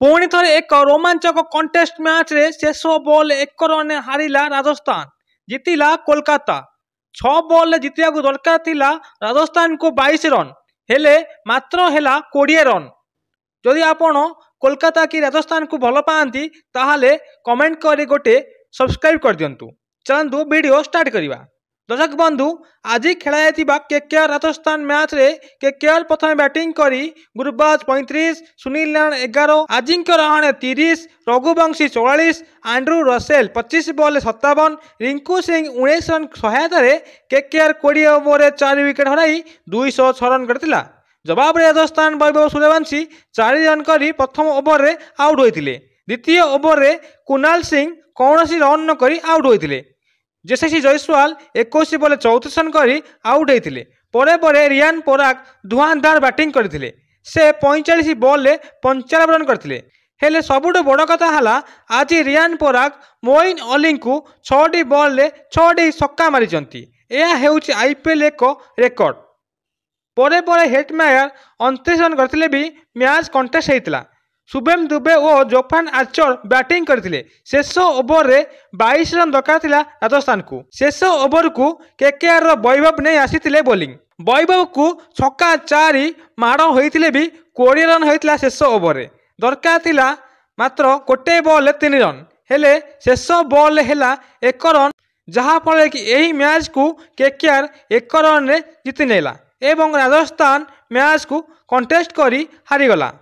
पुणी थे एक रोमांचक कंटेस्ट मैच रे शेष बॉल 1 रन हारिला राजस्थान, जीतिला कोलकाता। 6 बॉल जीतिया दरकार थिला राजस्थान को 22 रन, हेले मात्र हेला 20 रन। जदि आपण कोलकाता की राजस्थान को भल पाती ताहले कमेंट करी गोटे सब्सक्राइब कर दियंतु। चलतु वीडियो स्टार्ट करिवा। दर्शक बंधु, आज खेला केकेआर राजस्थान मैच रे केकेआर प्रथम बैटिंग करी Gurbaz 35, Sunil Narine 11, Ajinkya Rahane 30, Raghuvanshi 44, Andre Russell 25 ball 57, Rinku Singh 19 run सहायतार केकेआर 20 ओवर 4 विकेट हराई 206 रन करथिला। जवाब राजस्थान वैभव सूर्यवंशी 4 रन करी प्रथम ओवर रे आउट होइतिले। द्वितीय ओवर रे कुणाल सिंह कौनसी रन न करी आउट होइतिले। यशस्वी जयसवाल 21 बॉल 34 रन करी आउट होइतिले। परे परे रियान पराग धुआंधार बैटिंग करथिले। से 45 बॉल 95 रन करथिले। हेले सबुठु बड़ कथा हला आज रियान पराग मोइन अली को 6 बॉल 6 छक्का मारिचंती। यह हेउची आईपीएल एक रेकर्ड। परे परे हेटमायर 29 रन करथिले भी मैच कंटेस्ट होइतिला। शुभम दुबे और जोफान आर्चर बैटिंग करथिले। शेष ओवर रे 22 रन दरकार थिला राजस्थान को। शेष ओवर को केकेआर वैभव नहीं आसीथिले बोलिंग। वैभव को छक्का 4 माड़ होइतिले भी 20 रन होइतिला। शेष ओवर रे दरकार थिला मात्र 1 बॉल 3 रन, हेले शेष बॉल हेला 1 रन, जहाँ फल कि यही मैच को केकेआर 1 रन रे जीति नेला एवं राजस्थान मैच को कंटेस्ट करी हारिगला।